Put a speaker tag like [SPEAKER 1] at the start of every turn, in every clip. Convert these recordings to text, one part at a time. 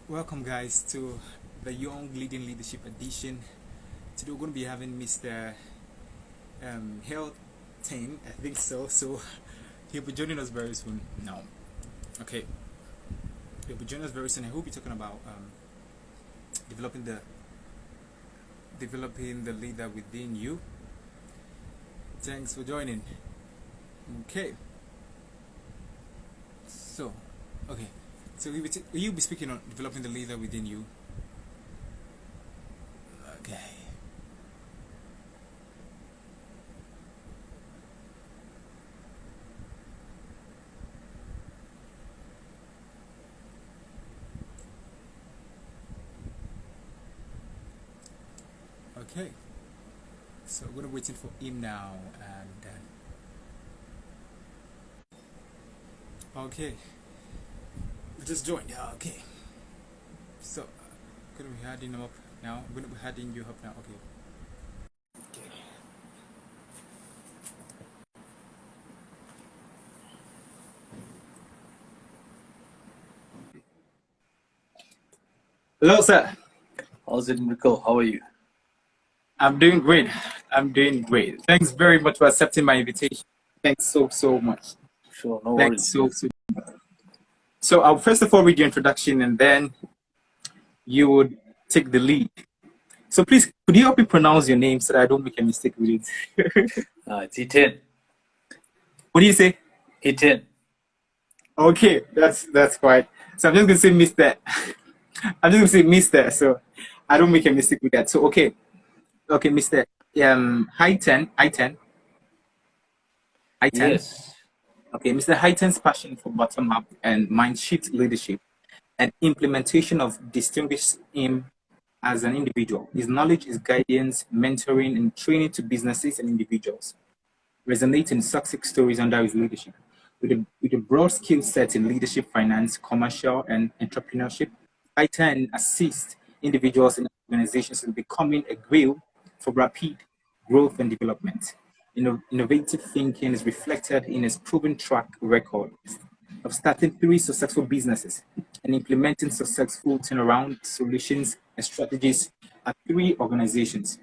[SPEAKER 1] Welcome, guys, to the Young Leading Leadership Edition. Today, we're going to be having Mr. Health 10, I think so. So, he'll be joining us very soon. Now, okay, he'll be joining us very soon. I hope you're talking about developing the leader within you. Thanks for joining. Okay, so okay, so you'll be speaking on developing the leader within you. Okay. Okay, so we're gonna waiting for him now, and okay, just joined. Yeah, okay. So, gonna be adding him up now. I'm gonna be adding you up now. Okay. Okay. Hello, sir.
[SPEAKER 2] How's it, Miracle? How are you?
[SPEAKER 1] I'm doing great. I'm doing great. Thanks very much for accepting my invitation. Thanks so much.
[SPEAKER 2] Sure, no
[SPEAKER 1] Thanks
[SPEAKER 2] worries.
[SPEAKER 1] so. So I'll first of all read your introduction, and then you would take the lead. So please, could you help me pronounce your name so that I don't make a mistake with it?
[SPEAKER 2] It's E10.
[SPEAKER 1] What do you say?
[SPEAKER 2] E10.
[SPEAKER 1] Okay, that's quite. So I'm just gonna say Mister. I'm just gonna say Mister, so I don't make a mistake with that. So okay, Mister. I10.
[SPEAKER 2] Yes.
[SPEAKER 1] Okay, Mr. Heighten's passion for bottom up and mind shift leadership and implementation of distinguished him as an individual. His knowledge, his guidance, mentoring, and training to businesses and individuals resonate in success stories under his leadership. With a broad skill set in leadership, finance, commercial, and entrepreneurship, I10 assists individuals and organizations in becoming a wheel for rapid growth and development. Innovative thinking is reflected in his proven track record of starting 3 successful businesses and implementing successful turnaround solutions and strategies at 3 organizations.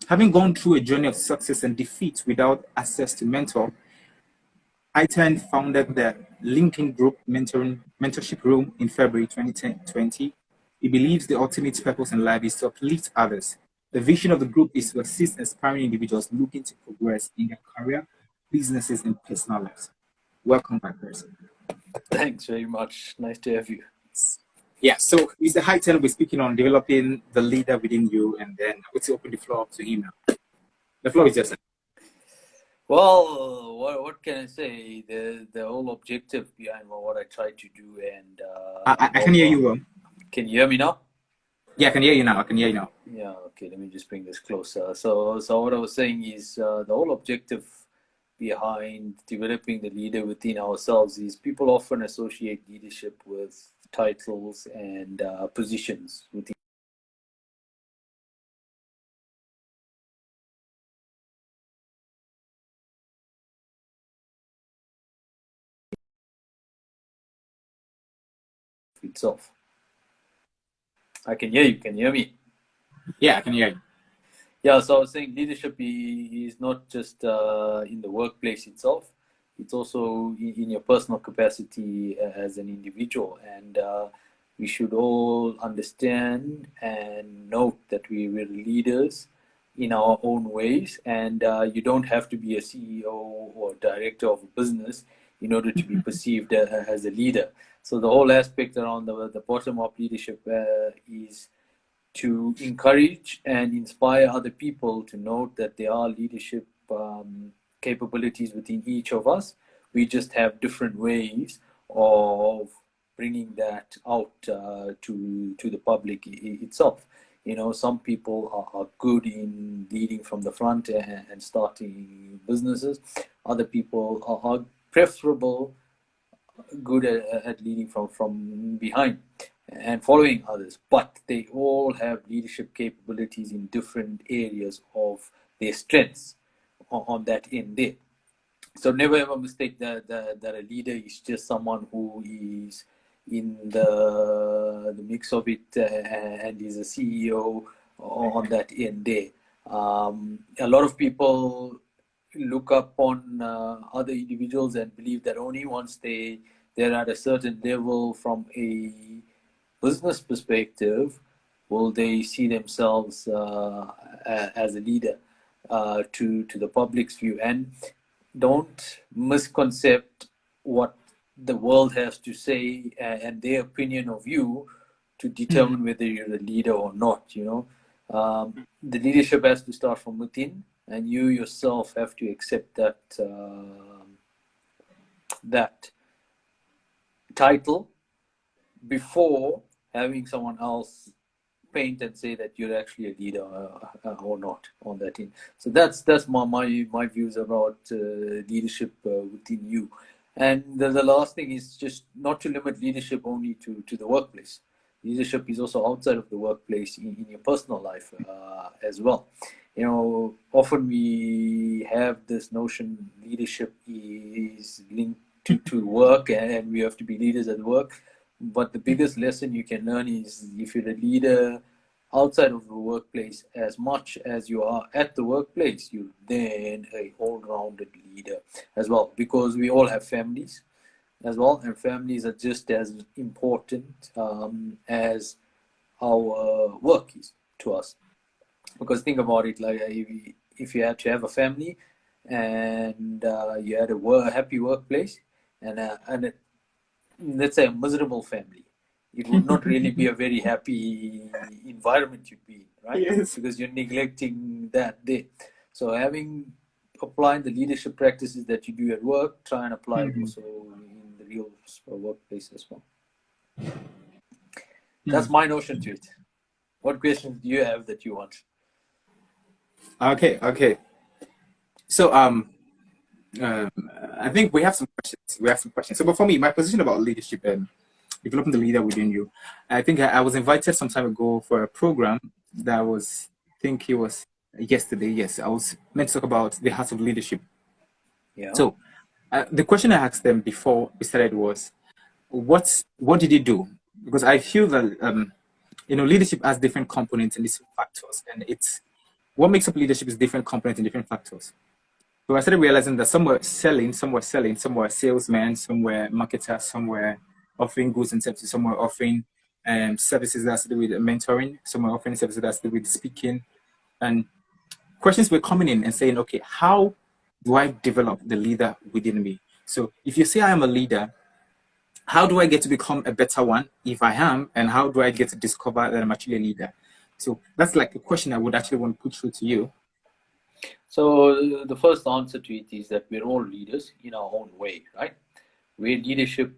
[SPEAKER 1] Having gone through a journey of success and defeat without access to mentor, I10 founded the LinkedIn Group Mentorship Room in February 2020. He believes the ultimate purpose in life is to uplift others. The vision of the group is to assist aspiring individuals looking to progress in their career, businesses, and personal lives. Welcome back, person.
[SPEAKER 2] Thanks very much. Nice to have you.
[SPEAKER 1] Yeah, so Mr. Highton will be speaking on developing the leader within you, and then I will open the floor up to him now. The floor is yours.
[SPEAKER 2] Well, what can I say? The whole objective behind what I try to do, and
[SPEAKER 1] I can hear you well.
[SPEAKER 2] Can you hear me now?
[SPEAKER 1] Yeah, I can hear you now. I can hear you now.
[SPEAKER 2] Yeah. Okay. Let me just bring this closer. So what I was saying is the whole objective behind developing the leader within ourselves is people often associate leadership with titles and positions within itself. I can hear you. Can you hear me?
[SPEAKER 1] Yeah, I can hear you.
[SPEAKER 2] Yeah, so I was saying leadership is not just in the workplace itself, it's also in your personal capacity as an individual. And we should all understand and note that we're leaders in our own ways. And you don't have to be a CEO or director of a business in order to be perceived as a leader. So the whole aspect around the bottom-up leadership is to encourage and inspire other people to note that there are leadership capabilities within each of us. We just have different ways of bringing that out to the public itself. You know, some people are good in leading from the front and starting businesses. Other people are preferable, good at leading from behind and following others, but they all have leadership capabilities in different areas of their strengths on that end there. So never ever mistake that a leader is just someone who is in the mix of it, and is a CEO on that end there. A lot of people look up on other individuals and believe that only once they're at a certain level from a business perspective will they see themselves as a leader to the public's view. And don't misconcept what the world has to say and their opinion of you to
[SPEAKER 1] Hmm.
[SPEAKER 2] determine whether you're a leader or not. The leadership has to start from within, and you yourself have to accept that title before having someone else paint and say that you're actually a leader or not on that end. So that's my views about leadership within you. And the last thing is just not to limit leadership only to the workplace. Leadership is also outside of the workplace in your personal life as well. Often we have this notion leadership is linked to work, and we have to be leaders at work. But the biggest lesson you can learn is if you're a leader outside of the workplace as much as you are at the workplace, you're then a all-rounded leader as well, because we all have families as well, and families are just as important as our work is to us. Because think about it, like if you had to have a family and you had a happy workplace and let's say a miserable family, it would not really be a very happy environment you'd be in, right?
[SPEAKER 1] Yes.
[SPEAKER 2] Because you're neglecting that there. So applying the leadership practices that you do at work, try and apply it
[SPEAKER 1] Hmm.
[SPEAKER 2] also in the real workplace as well.
[SPEAKER 1] Hmm.
[SPEAKER 2] That's my notion to it. What questions do you have that you want?
[SPEAKER 1] Okay, okay. So um, I think we have some questions. We have some questions. So, but for me, my position about leadership and developing the leader within you, I think I was invited some time ago for a program that was, I think it was yesterday. Yes, I was meant to talk about the heart of leadership.
[SPEAKER 2] Yeah.
[SPEAKER 1] So, the question I asked them before we started was, what did you do? Because I feel that leadership has different components and different factors, and it's what makes up leadership is different components and different factors. So I started realizing that some were salesmen, some were marketers, some were offering goods and services, some were offering services that's to do with mentoring, some were offering services that's to do with speaking. And questions were coming in and saying, okay, how do I develop the leader within me? So if you say I am a leader, how do I get to become a better one if I am? And how do I get to discover that I'm actually a leader? So that's like a question I would actually want to put through to you.
[SPEAKER 2] So the first answer to it is that we're all leaders in our own way, right? Where leadership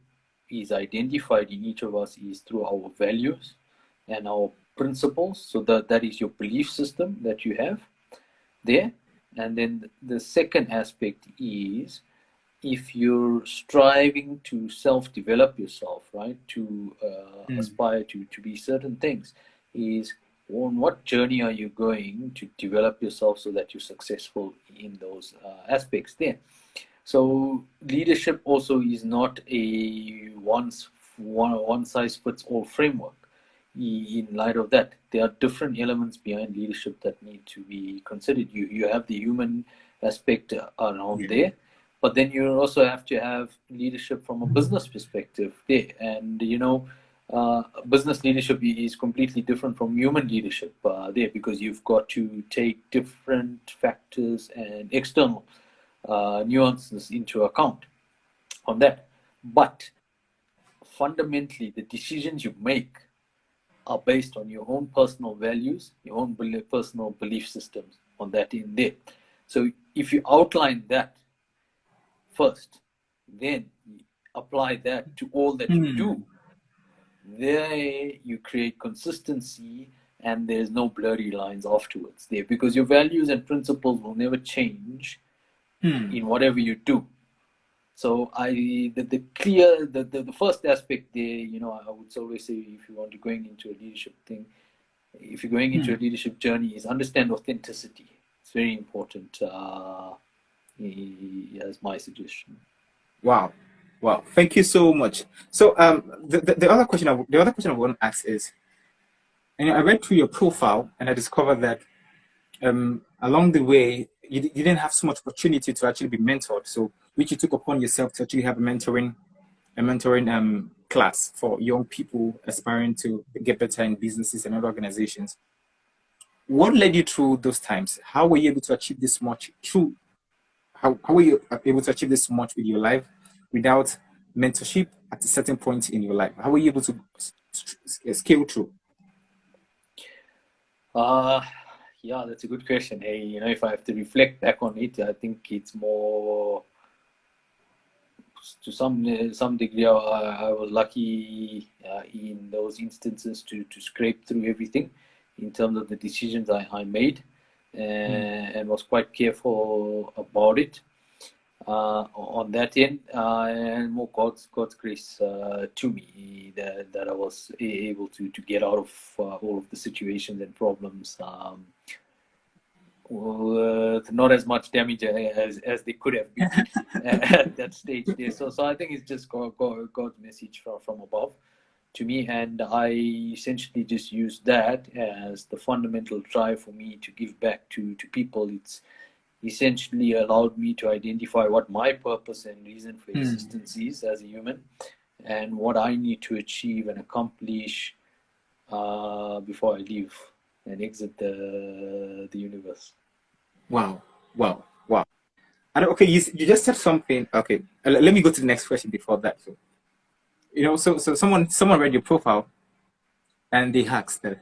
[SPEAKER 2] is identified in each of us is through our values and our principles. So that is your belief system that you have there. And then the second aspect is if you're striving to self-develop yourself, right, to
[SPEAKER 1] Mm,
[SPEAKER 2] aspire to be certain things, is on what journey are you going to develop yourself so that you're successful in those aspects there. So leadership also is not a one size fits all framework. In light of that, there are different elements behind leadership that need to be considered. You have the human aspect around
[SPEAKER 1] yeah.
[SPEAKER 2] there, but then you also have to have leadership from a business perspective there. And business leadership is completely different from human leadership there, because you've got to take different factors and external nuances into account on that. But fundamentally, the decisions you make are based on your own personal values, your own personal belief systems on that in there. So if you outline that first, then apply that to all that you do,
[SPEAKER 1] Hmm.
[SPEAKER 2] there you create consistency and there's no blurry lines afterwards there, because your values and principles will never change
[SPEAKER 1] Hmm.
[SPEAKER 2] in whatever you do. So the first aspect there, I would always say, if you want to going into a leadership thing, if you're going into a
[SPEAKER 1] Hmm.
[SPEAKER 2] leadership journey, is understand authenticity. It's very important as my suggestion.
[SPEAKER 1] Wow. Wow. Thank you so much. So, the other question the other question I want to ask is, I read through your profile and I discovered that along the way you didn't have so much opportunity to actually be mentored. So, which you took upon yourself to actually have a mentoring class for young people aspiring to get better in businesses and other organizations. What led you through those times? How were you able to achieve this much through how were you able to achieve this much with your life without mentorship at a certain point in your life? How were you able to scale through?
[SPEAKER 2] Uh, yeah, that's a good question. Hey, if I have to reflect back on it, I think it's more to some degree. I was lucky in those instances to scrape through everything in terms of the decisions I made,
[SPEAKER 1] Mm.
[SPEAKER 2] and was quite careful about it on that end, and more God's grace to me that I was able to get out of all of the situations and problems. With not as much damage as they could have been at that stage there. So I think it's just God's message from above to me, and I essentially just use that as the fundamental drive for me to give back to people. It's essentially allowed me to identify what my purpose and reason for
[SPEAKER 1] Mm.
[SPEAKER 2] existence is as a human, and what I need to achieve and accomplish before I leave and exit the universe.
[SPEAKER 1] Wow, wow, wow. And okay, you just said something. Okay, let me go to the next question before that. So, so someone read your profile and they asked that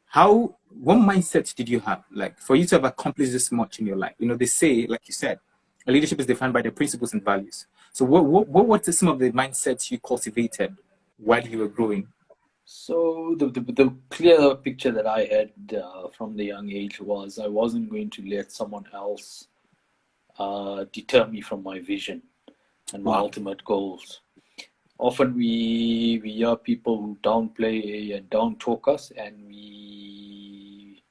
[SPEAKER 1] how what mindset did you have like for you to have accomplished this much in your life? They say, like you said, leadership is defined by the principles and values. So what were some of the mindsets you cultivated while you were growing?
[SPEAKER 2] So the clear picture that I had from the young age was I wasn't going to let someone else deter me from my vision and my
[SPEAKER 1] Wow.
[SPEAKER 2] ultimate goals. Often we hear people who downplay and down talk us, and we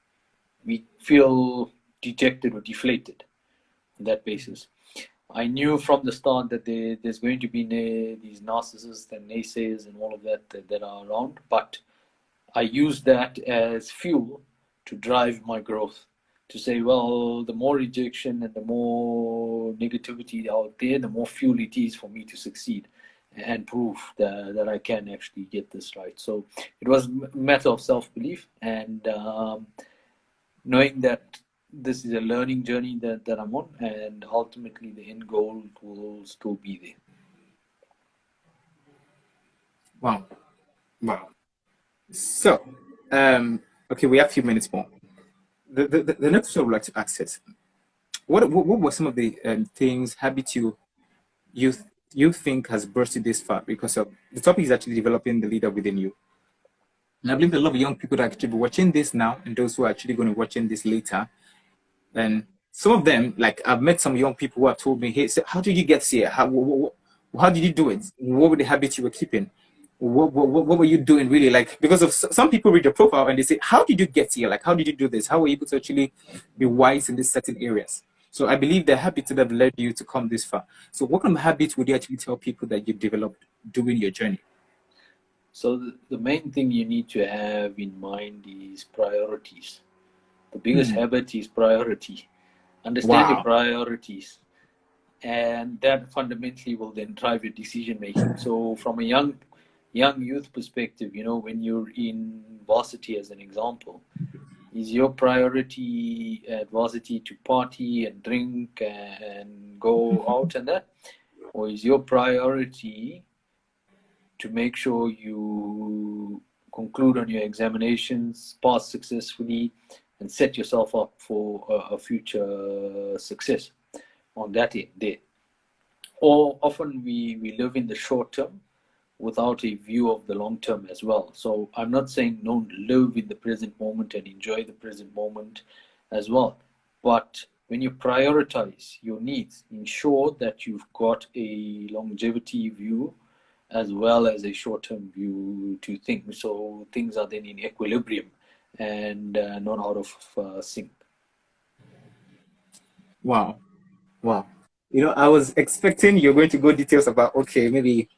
[SPEAKER 2] feel dejected or deflated on that basis. I knew from the start that there's going to be these narcissists and naysayers and all of that are around, but I use that as fuel to drive my growth. To say, well, the more rejection and the more negativity out there, the more fuel it is for me to succeed and prove that I can actually get this right. So it was a matter of self belief and knowing that this is a learning journey that I'm on, and ultimately the end goal will still be there.
[SPEAKER 1] Wow. Wow. So, okay, we have a few minutes more. The next question I would like to ask is, what were some of the things, habits you you think has brought you this far? Because of the topic is actually developing the leader within you. And I believe a lot of young people that actually be watching this now and those who are actually going to be watching this later. And some of them, like I've met some young people who have told me, hey, so how did you get here? How did you do it? What were the habits you were keeping? What were you doing really? Like, because of some people read your profile and they say, how did you get here? Like, how did you do this? How were you able to actually be wise in these certain areas? So I believe the habits that have led you to come this far. So what kind of habits would you actually tell people that you've developed during your journey?
[SPEAKER 2] So the main thing you need to have in mind is priorities. The biggest
[SPEAKER 1] Hmm.
[SPEAKER 2] habit is priority. Understand your
[SPEAKER 1] Wow.
[SPEAKER 2] priorities, and that fundamentally will then drive your decision making. So from a young youth perspective, when you're in varsity as an example, is your priority at varsity to party and drink and go out and that, or is your priority to make sure you conclude on your examinations, pass successfully, and set yourself up for a future success on that end there? Or often we live in the short term without a view of the long term as well. So I'm not saying don't live in the present moment and enjoy the present moment as well. But when you prioritize your needs, ensure that you've got a longevity view as well as a short term view to things. So things are then in equilibrium and not out of sync.
[SPEAKER 1] Wow. Wow. I was expecting you're going to go details about, okay, maybe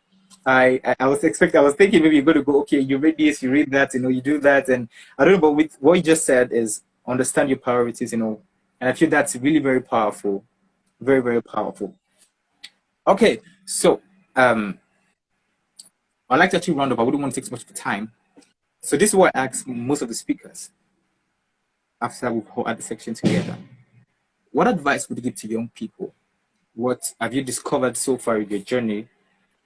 [SPEAKER 1] I was thinking maybe you're going to go, okay, you read this, you read that, you do that. And I don't know, but with what you just said is understand your priorities, and I feel that's really very powerful. Very, very powerful. Okay, so um, I'd like to actually round up. I wouldn't want to take too much of the time. So this is what I ask most of the speakers after we've had the section together. What advice would you give to young people? What have you discovered so far in your journey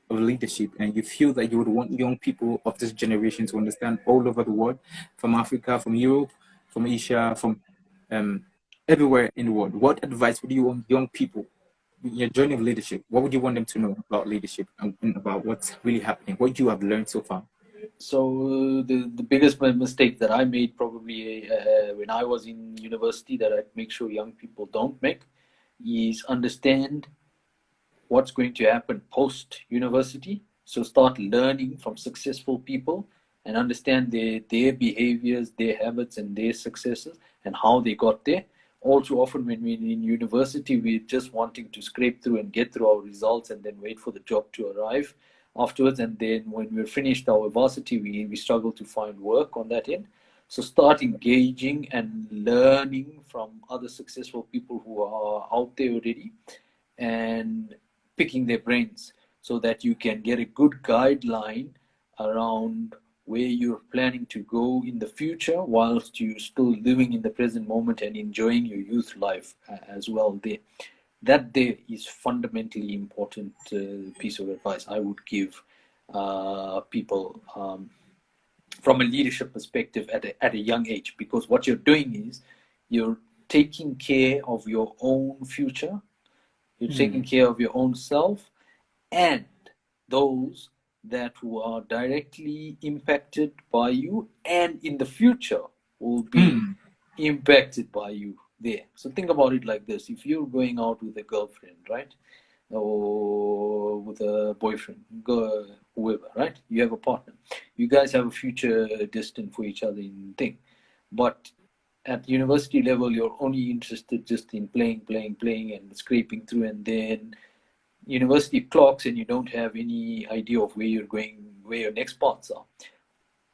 [SPEAKER 1] of leadership, and you feel that you would want young people of this generation to understand all over the world, from Africa, from Europe, from Asia, from um, everywhere in the world? What advice would you want young people in your journey of leadership? What would you want them to know about leadership and about what's really happening? What you have learned so far?
[SPEAKER 2] So the biggest mistake that I made probably when I was in university that I'd make sure young people don't make is understand what's going to happen post university. So start learning from successful people and understand their behaviors, their habits, and their successes and how they got there. All too often, when we're in university, we're just wanting to scrape through and get through our results and then wait for the job to arrive afterwards. And then when we're finished our varsity, we struggle to find work on that end. So start engaging and learning from other successful people who are out there already and picking their brains so that you can get a good guideline around where you're planning to go in the future whilst you're still living in the present moment and enjoying your youth life as well there. That there is fundamentally important piece of advice I would give people from a leadership perspective at a young age, because what you're doing is you're taking care of your own future, you're taking
[SPEAKER 1] Hmm.
[SPEAKER 2] care of your own self and those that who are directly impacted by you and in the future will be
[SPEAKER 1] Hmm.
[SPEAKER 2] impacted by you there. So think about it like this. If you're going out with a girlfriend, right? Or with a boyfriend, whoever, right? You have a partner. You guys have a future destined for each other in thing. But at university level, you're only interested just in playing, and scraping through, and then university clocks, and you don't have any idea of where you're going, where your next paths are.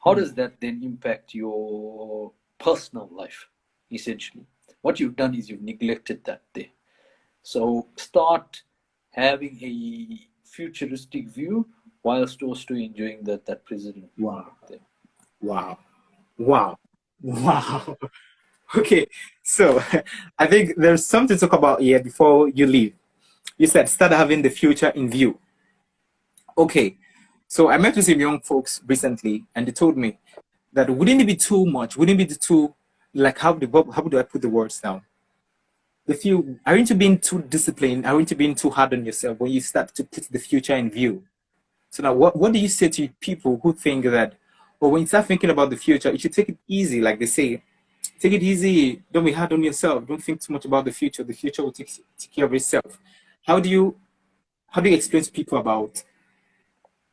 [SPEAKER 2] How
[SPEAKER 1] Hmm.
[SPEAKER 2] does that then impact your personal life? Essentially, what you've done is you've neglected that there. So start having a futuristic view whilst also enjoying that present
[SPEAKER 1] Wow.
[SPEAKER 2] moment there.
[SPEAKER 1] Wow. Wow. Wow. Okay. So I think there's something to talk about here before you leave. You said start having the future in view. Okay. So I met with some young folks recently, and they told me that wouldn't it be too much? Wouldn't it be too, like, how do I put the words down? If you aren't you being too disciplined, aren't you being too hard on yourself when you start to put the future in view? So now, what do you say to people who think that, well, when you start thinking about the future, you should take it easy, like they say, take it easy. Don't be hard on yourself. Don't think too much about the future. The future will take care of itself. How do you how do you explain to people about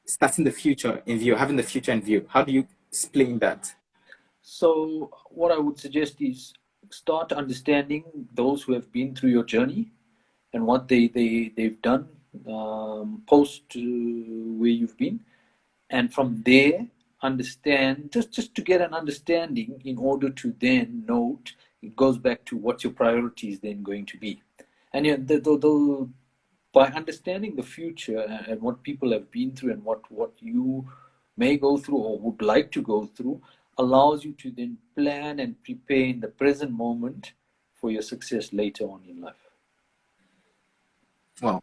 [SPEAKER 1] starting the future in view, having the future in view? How do you explain that?
[SPEAKER 2] So what I would suggest is start understanding those who have been through your journey and what they've done post where you've been, and from there understand, just to get an understanding in order to then note. It goes back to what your priority is then going to be, and by understanding the future and what people have been through and what you may go through or would like to go through allows you to then plan and prepare in the present moment for your success later on in life.
[SPEAKER 1] Wow.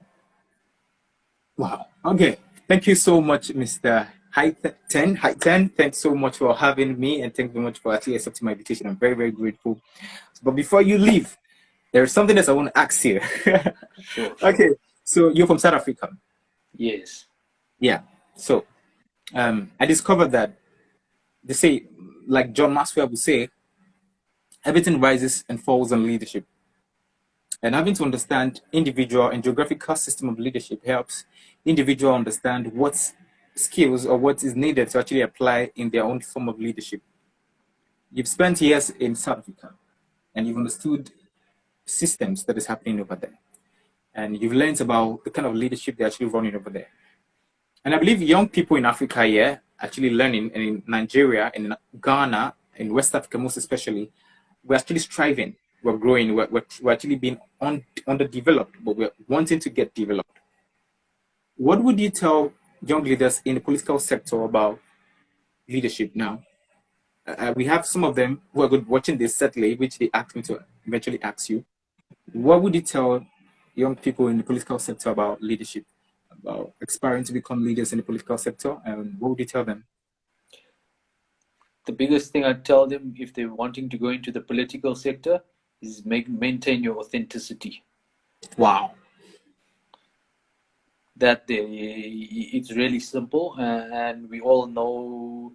[SPEAKER 1] Wow. Okay. Thank you so much, Mr. Height 10. Thanks so much for having me, and thank you very much for actually accepting my invitation. I'm very, very grateful. But before you leave, there's something else I want to ask you.
[SPEAKER 2] Sure,
[SPEAKER 1] Okay.
[SPEAKER 2] sure.
[SPEAKER 1] So you're from South Africa.
[SPEAKER 2] Yes.
[SPEAKER 1] Yeah. So I discovered that they say, like John Maxwell would say, everything rises and falls on leadership. And having to understand individual and geographical system of leadership helps individual understand what skills or what is needed to actually apply in their own form of leadership. You've spent years in South Africa and you've understood systems that is happening over there. and you've learned about the kind of leadership they're actually running over there. And I believe young people in Africa here actually learning, and in Nigeria, in Ghana, in West Africa most especially, we're actually striving, we're growing, we're actually being underdeveloped, but we're wanting to get developed. What would you tell young leaders in the political sector about leadership now? We have some of them who are good watching this certainly, which they asked me to eventually ask you. What would you tell young people in the political sector about leadership, about aspiring to become leaders in the political sector? And what would you tell them?
[SPEAKER 2] The biggest thing I tell them if they're wanting to go into the political sector is maintain your authenticity.
[SPEAKER 1] Wow.
[SPEAKER 2] It's really simple, and we all know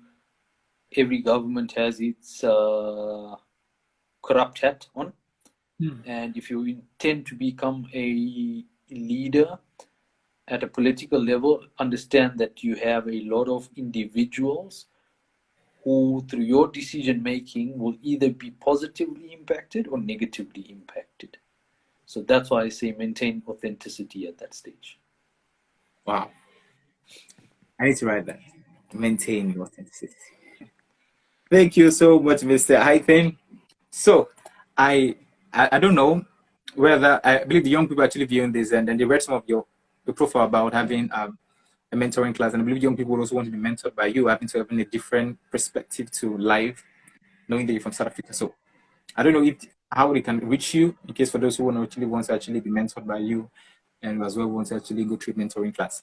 [SPEAKER 2] every government has its corrupt hat on. And if you intend to become a leader at a political level, understand that you have a lot of individuals who, through your decision making, will either be positively impacted or negatively impacted. So that's why I say maintain authenticity at that stage.
[SPEAKER 1] Wow. I need to write that. Maintain your authenticity. Thank you so much, Mr. Hyphen. So, I don't know whether I believe the young people are actually viewing this, and then they read some of your profile about having a mentoring class, and I believe young people also want to be mentored by you, having to have a different perspective to life, knowing that you're from South Africa. So, I don't know if how they can reach you, in case for those who want to actually be mentored by you, and as well want to actually go through mentoring class.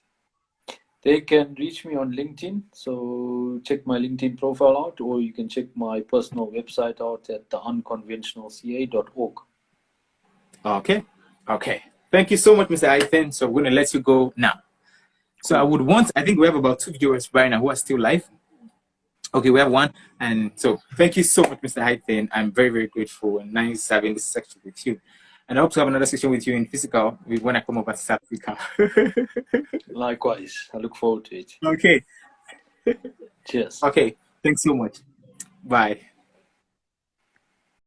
[SPEAKER 2] They can reach me on LinkedIn, so check my LinkedIn profile out, or you can check my personal website out at theunconventionalca.org.
[SPEAKER 1] Okay. Okay. Thank you so much, Mr. Hyphen. So we're going to let you go now. So I think we have about 2 viewers right now who are still live. Okay, we have one. And so thank you so much, Mr. Hyphen. I'm very, very grateful and nice having this section with you. And I hope to have another session with you in physical when I come over to South Africa.
[SPEAKER 2] Likewise. I look forward to it.
[SPEAKER 1] Okay.
[SPEAKER 2] Cheers.
[SPEAKER 1] Okay. Thanks so much. Bye.